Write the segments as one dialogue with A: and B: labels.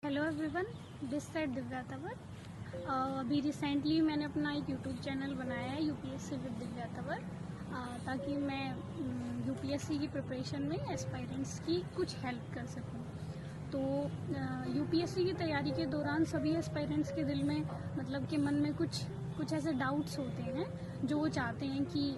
A: Hello everyone, this side Divya Tanwar. अभी recently मैंने अपना एक यूट्यूब चैनल बनाया है यूपीएससी विद दिव्या तंवर, ताकि मैं यूपीएससी की प्रिपरेशन में एस्पायरेंट्स की कुछ हेल्प कर सकूं। तो यूपीएससी की तैयारी के दौरान सभी एस्पायरेंट्स के दिल में मतलब कि मन में कुछ ऐसे डाउट्स होते हैं जो वो चाहते हैं कि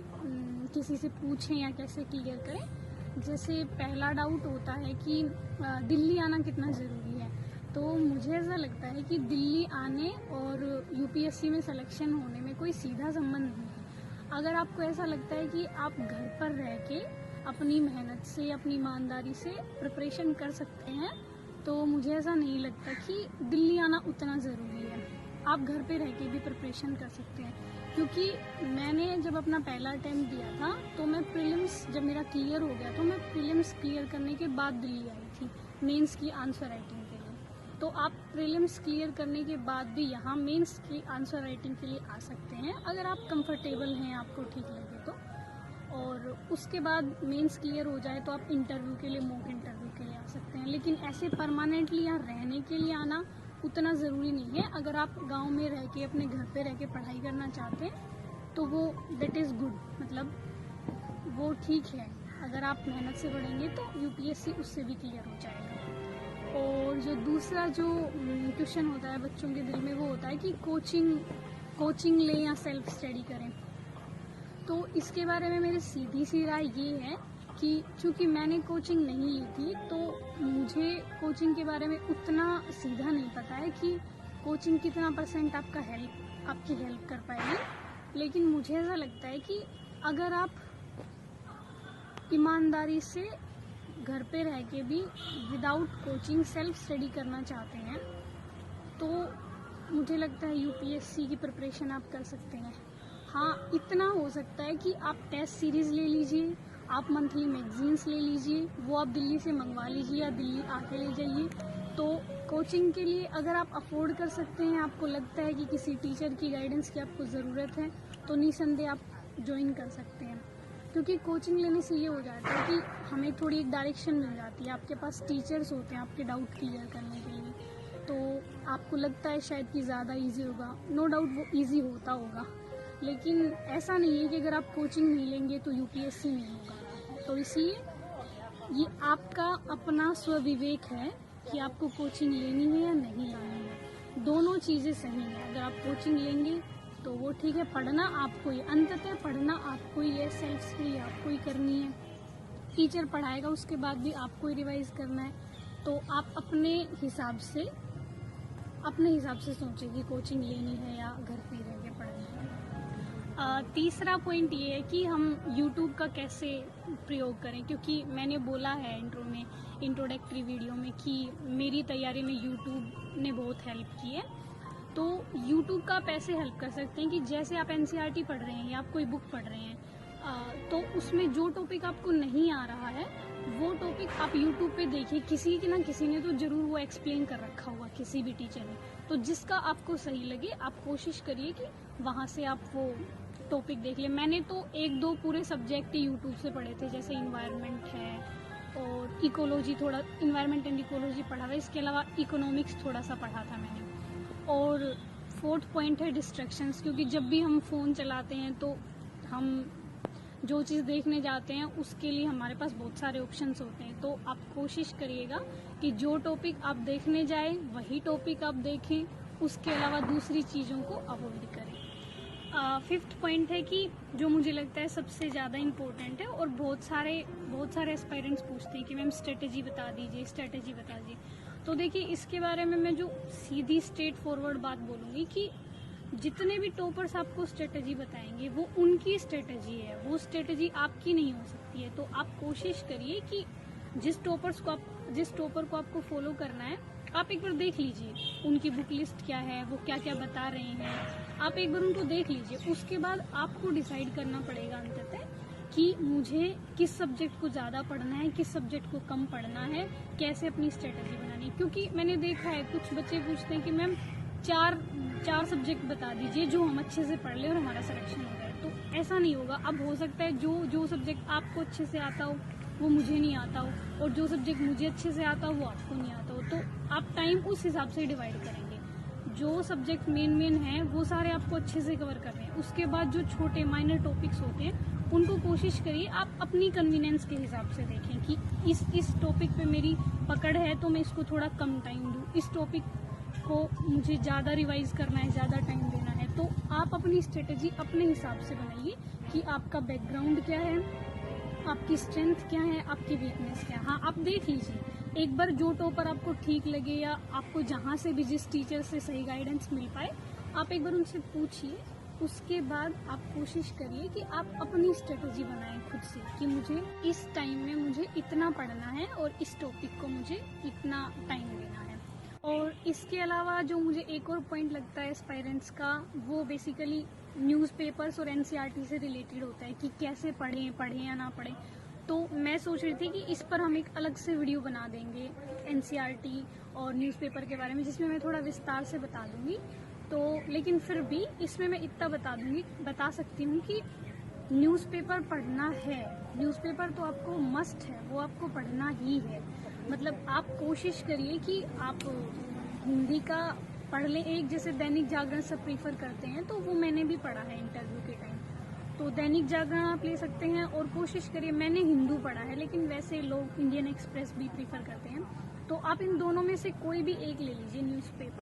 A: किसी से पूछें या कैसे क्लियर करें। जैसे पहला डाउट होता है कि दिल्ली आना कितना ज़रूरी है। तो मुझे ऐसा लगता है कि दिल्ली आने और यूपीएससी में सिलेक्शन होने में कोई सीधा संबंध नहीं है। अगर आपको ऐसा लगता है कि आप घर पर रह के अपनी मेहनत से, अपनी ईमानदारी से प्रिपरेशन कर सकते हैं, तो मुझे ऐसा नहीं लगता कि दिल्ली आना उतना ज़रूरी है। आप घर पे रह के भी प्रिपरेशन कर सकते हैं। क्योंकि मैंने जब अपना पहला अटेम्प्ट दिया था तो मैं प्रीलिम्स जब मेरा क्लियर हो गया तो मैं प्रीलिम्स क्लियर करने के बाद दिल्ली आई थी मेंस की आंसर राइटिंग के लिए। तो आप प्रीलिम्स क्लियर करने के बाद भी यहाँ मेंस की आंसर राइटिंग के लिए आ सकते हैं, अगर आप कंफर्टेबल हैं, आपको ठीक लगे तो। और उसके बाद मेंस क्लियर हो जाए तो आप इंटरव्यू के लिए, मॉक इंटरव्यू के लिए आ सकते हैं। लेकिन ऐसे परमानेंटली यहाँ रहने के लिए आना उतना ज़रूरी नहीं है। अगर आप गांव में रह के, अपने घर पे रह के पढ़ाई करना चाहते हैं तो वो दैट इज़ गुड, मतलब वो ठीक है। अगर आप मेहनत से पढ़ेंगे तो यूपीएससी उससे भी क्लियर हो जाएगा। और जो दूसरा जो क्वेश्चन होता है बच्चों के दिल में, वो होता है कि कोचिंग लें या सेल्फ स्टडी करें। तो इसके बारे में मेरी सीधी सी राय ये है कि चूँकि मैंने कोचिंग नहीं ली थी तो मुझे कोचिंग के बारे में उतना सीधा नहीं पता है कि कोचिंग कितना % आपकी हेल्प कर पाएगी। लेकिन मुझे ऐसा लगता है कि अगर आप ईमानदारी से घर पे रह के भी विदाउट कोचिंग सेल्फ स्टडी करना चाहते हैं तो मुझे लगता है यूपीएससी की प्रिपरेशन आप कर सकते हैं। हाँ, इतना हो सकता है कि आप टेस्ट सीरीज़ ले लीजिए, आप मंथली मैगजीन्स ले लीजिए, वो आप दिल्ली से मंगवा लीजिए या दिल्ली आके ले जाइए। तो कोचिंग के लिए अगर आप अफोर्ड कर सकते हैं, आपको लगता है कि किसी टीचर की गाइडेंस की आपको ज़रूरत है, तो निसंदेह आप ज्वाइन कर सकते हैं। क्योंकि कोचिंग लेने से ये हो जाता है कि हमें थोड़ी एक डायरेक्शन मिल जाती है, आपके पास टीचर्स होते हैं आपके डाउट क्लियर करने के लिए। तो आपको लगता है शायद कि ज़्यादा इजी होगा, नो डाउट वो इजी होता होगा, लेकिन ऐसा नहीं है कि अगर आप कोचिंग नहीं लेंगे तो यूपीएससी नहीं होगा। तो इसलिए ये आपका अपना स्वविवेक है कि आपको कोचिंग लेनी है या नहीं लेनी है। दोनों चीज़ें सही हैं। अगर आप कोचिंग लेंगे तो वो ठीक है, पढ़ना आपको ही, अंततः पढ़ना आपको ही है, सेल्फ स्टडी आपको ही करनी है। टीचर पढ़ाएगा उसके बाद भी आपको ही रिवाइज करना है। तो आप अपने हिसाब से सोचें कि कोचिंग लेनी है या घर पे रह के पढ़ना है। तीसरा पॉइंट ये है कि हम YouTube का कैसे प्रयोग करें, क्योंकि मैंने बोला है इंट्रोडक्टरी वीडियो में कि मेरी तैयारी में YouTube ने बहुत हेल्प की है। तो YouTube का आप ऐसे हेल्प कर सकते हैं कि जैसे आप एनसीईआरटी पढ़ रहे हैं या आप कोई बुक पढ़ रहे हैं, तो उसमें जो टॉपिक आपको नहीं आ रहा है वो टॉपिक आप YouTube पे देखिए। किसी ने तो ज़रूर वो एक्सप्लेन कर रखा होगा, किसी भी टीचर ने। तो जिसका आपको सही लगे आप कोशिश करिए कि वहाँ से आप वो टॉपिक देख लें। मैंने तो 1-2 पूरे सब्जेक्ट YouTube से पढ़े थे, जैसे इन्वायरमेंट है और इकोलॉजी, थोड़ा इन्वायरमेंट एंड इकोलॉजी पढ़ा था। इसके अलावा इकोनॉमिक्स थोड़ा सा पढ़ा था मैंने। और 4th पॉइंट है डिस्ट्रैक्शंस, क्योंकि जब भी हम फ़ोन चलाते हैं तो हम जो चीज़ देखने जाते हैं उसके लिए हमारे पास बहुत सारे ऑप्शंस होते हैं। तो आप कोशिश करिएगा कि जो टॉपिक आप देखने जाए वही टॉपिक आप देखें, उसके अलावा दूसरी चीज़ों को अवॉइड करें। 5th पॉइंट है कि जो मुझे लगता है सबसे ज़्यादा इम्पोर्टेंट है और बहुत सारे एस्पायरेंट्स पूछते हैं कि मैम स्ट्रेटजी बता दीजिए। तो देखिए, इसके बारे में मैं जो सीधी स्ट्रेट फॉरवर्ड बात बोलूँगी कि जितने भी टॉपर्स आपको स्ट्रेटजी बताएंगे वो उनकी स्ट्रेटजी है, वो स्ट्रेटजी आपकी नहीं हो सकती है। तो आप कोशिश करिए कि जिस टॉपर को आपको फॉलो करना है, आप एक बार देख लीजिए उनकी बुक लिस्ट क्या है, वो क्या क्या बता रहे हैं, आप एक बार उनको देख लीजिए। उसके बाद आपको डिसाइड करना पड़ेगा अंततः कि मुझे किस सब्जेक्ट को ज़्यादा पढ़ना है, किस सब्जेक्ट को कम पढ़ना है, कैसे अपनी स्ट्रेटजी बनानी है। क्योंकि मैंने देखा है कुछ बच्चे पूछते हैं कि मैम चार सब्जेक्ट बता दीजिए जो हम अच्छे से पढ़ लें और हमारा सिलेक्शन हो जाए। तो ऐसा नहीं होगा। अब हो सकता है जो सब्जेक्ट आपको अच्छे से आता हो वो मुझे नहीं आता हो, और जो सब्जेक्ट मुझे अच्छे से आता हो वो आपको नहीं आता हो। तो आप टाइम उस हिसाब से डिवाइड करेंगे। जो सब्जेक्ट मेन है वो सारे आपको अच्छे से कवर करने हैं। उसके बाद जो छोटे माइनर टॉपिक्स होते हैं उनको कोशिश करिए आप अपनी कन्वीनियंस के हिसाब से देखें कि इस टॉपिक पे मेरी पकड़ है तो मैं इसको थोड़ा कम टाइम दूँ, इस टॉपिक को मुझे ज़्यादा रिवाइज करना है, ज़्यादा टाइम देना है। तो आप अपनी स्ट्रेटजी अपने हिसाब से बनाइए कि आपका बैकग्राउंड क्या है, आपकी स्ट्रेंथ क्या है, आपकी वीकनेस क्या है। हाँ, आप देख लीजिए एक बार जो टॉपर आपको ठीक लगे या आपको जहाँ से भी जिस टीचर से सही गाइडेंस मिल पाए आप एक बार उनसे पूछिए। उसके बाद आप कोशिश करिए कि आप अपनी स्ट्रेटजी बनाएं खुद से कि मुझे इस टाइम में मुझे इतना पढ़ना है और इस टॉपिक को मुझे इतना टाइम देना है। और इसके अलावा जो मुझे एक और पॉइंट लगता है एस्पायरेंट्स का, वो बेसिकली न्यूज़पेपर्स और एनसीईआरटी से रिलेटेड होता है कि कैसे पढ़ें या ना पढ़ें। तो मैं सोच रही थी कि इस पर हम एक अलग से वीडियो बना देंगे एनसीईआरटी और न्यूज़पेपर के बारे में, जिसमें मैं थोड़ा विस्तार से बता दूंगी। तो लेकिन फिर भी इसमें मैं इतना बता सकती हूँ कि न्यूज़पेपर पढ़ना है, न्यूज़पेपर तो आपको मस्ट है, वो आपको पढ़ना ही है। मतलब आप कोशिश करिए कि आप हिंदी का पढ़ लें। एक जैसे दैनिक जागरण सब प्रीफर करते हैं तो वो मैंने भी पढ़ा है इंटरव्यू के टाइम, तो दैनिक जागरण आप ले सकते हैं। और कोशिश करिए, मैंने हिंदू पढ़ा है लेकिन वैसे लोग इंडियन एक्सप्रेस भी प्रीफर करते हैं, तो आप इन दोनों में से कोई भी एक ले लीजिए न्यूज़पेपर।